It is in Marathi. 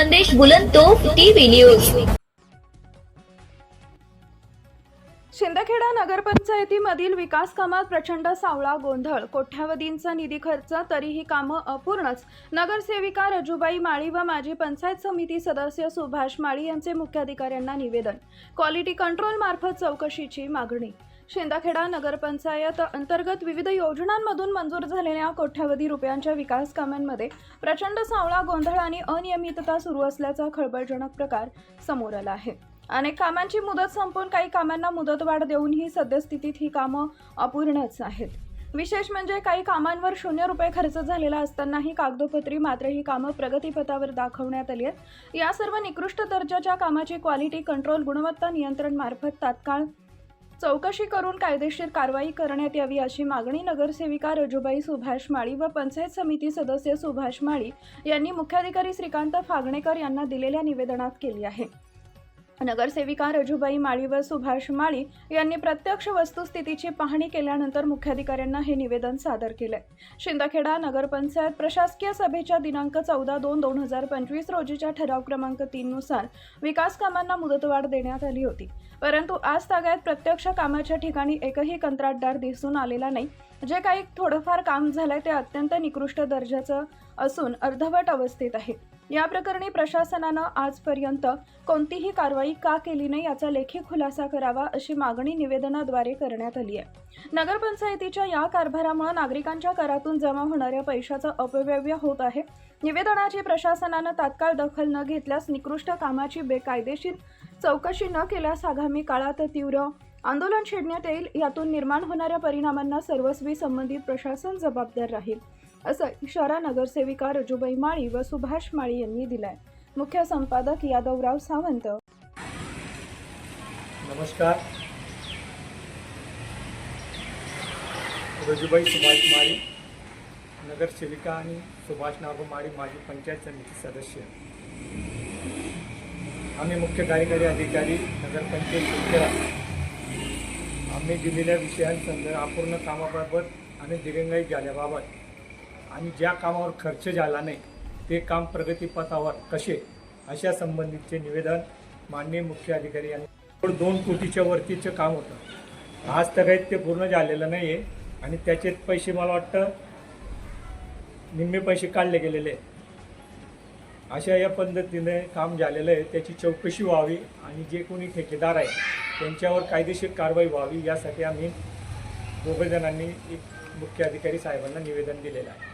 संदेश बुलंदतोफ टीव्ही न्यूज। शिंदखेडा नगरपंचायतीमधील विकास कामात प्रचंड सावळा गोंधळ। कोट्यावधींचा निधी खर्च तरीही कामं अपूर्णच। नगरसेविका रजुबाई माळी व माजी पंचायत समिती सदस्य सुभाष माळी यांचे मुख्याधिकाऱ्यांना निवेदन। क्वालिटी कंट्रोल मार्फत चौकशीची मागणी। शिंदखेडा नगरपंचायत अंतर्गत विविध योजनांमधून मंजूर झालेल्या कोट्यावधी रुपयांच्या विकास कामांमध्ये प्रचंड सावळा गोंधळ आणि अनियमितता सुरू असल्याचा खळबळजनक प्रकार समोर आला आहे। अनेक कामांची मुदत संपून काही कामांना मुदतवाढ देऊनही सद्यस्थितीत ही कामं अपूर्णच आहेत। विशेष म्हणजे काही कामांवर 0 रुपये खर्च झालेला असतानाही कागदोपत्री मात्र ही कामं प्रगतीपथावर दाखवण्यात आली आहेत। या सर्व निकृष्ट दर्जाच्या कामाची क्वालिटी कंट्रोल गुणवत्ता नियंत्रण मार्फत तात्काळ चौकशी करून कायदेशीर कारवाई करण्यात यावी अशी मागणी नगरसेविका रजुबाई सुभाष माळी व पंचायत समिती सदस्य सुभाष माळी यांनी मुख्याधिकारी श्रीकांत फागणेकर यांना दिलेल्या निवेदनात केली आहे। नगरसेविका रजुबाई माळी व सुभाष माळी यांनी प्रत्यक्ष वस्तुस्थितीची पाहणी केल्यानंतर मुख्याधिकाऱ्यांना हे निवेदन सादर केले। शिंदखेडा नगरपंचायत प्रशासकीय सभेच्या दिनांक 14/2/2025 रोजीच्या ठराव क्रमांक 3 नुसार विकास कामांना मुदतवाढ देण्यात आली होती, परंतु आज तागायत प्रत्यक्ष कामाच्या ठिकाणी एकही कंत्राटदार दिसून आलेला नाही। जे काही थोडंफार काम झालंय ते अत्यंत निकृष्ट दर्जाचं असून अर्धवट अवस्थेत आहे। या प्रकरणी प्रशासनानं आजपर्यंत कोणतीही कारवाई का केली नाही याचा लेखी खुलासा करावा अशी मागणी निवेदनाद्वारे करण्यात आली आहे। नगरपंचायतीच्या या कारभारामुळे नागरिकांच्या करातून जमा होणाऱ्या पैशाचा अपव्यय होत आहे। निवेदनाची प्रशासनानं तात्काळ दखल न घेतल्यास निकृष्ट कामाची बेकायदेशीर चौकशी न केल्यास आगामी काळात तीव्र आंदोलन छेडण्यात येईल। यातून निर्माण होणाऱ्या परिणामांना सर्वस्वी संबंधित प्रशासन जबाबदार राहील असा इशारा नगरसेविका रजुबाई माळी व सुभाष माळी यांनी दिलाय। मुख्य संपादक यादवराव सावंत। नमस्कार। रजुबाई सुभाष माळी नगरसेविका आणि सुभाष नागो माळी माजी पंचायत समिती सदस्य। आम्ही मुख्य कार्यकारी अधिकारी नगरपंचायत शिंदखेडा आम्ही दिलेल्या विषयांसंदर्भात अपूर्ण कामाबाबत आणि दिरंगाई झाल्याबाबत आणि ज्या कामावर खर्च झाला नाही ते काम प्रगतीपथावर कसे अशा संबंधितचे निवेदन माननीय मुख्य अधिकारी यांनी 2 कोटीच्या वरतीचं काम होतं। आज तगायत ते पूर्ण झालेलं नाही आहे आणि त्याचे पैसे मला वाटतं निम्मे पैसे काढले गेलेले आहेत। अशा या पद्धतीने काम झालेलं आहे, त्याची चौकशी व्हावी आणि जे कोणी ठेकेदार आहे त्यांच्यावर कायदेशीर कारवाई व्हावी यासाठी आम्ही दोघं जणांनी एक मुख्य अधिकारी साहेबांना निवेदन दिलेलं आहे।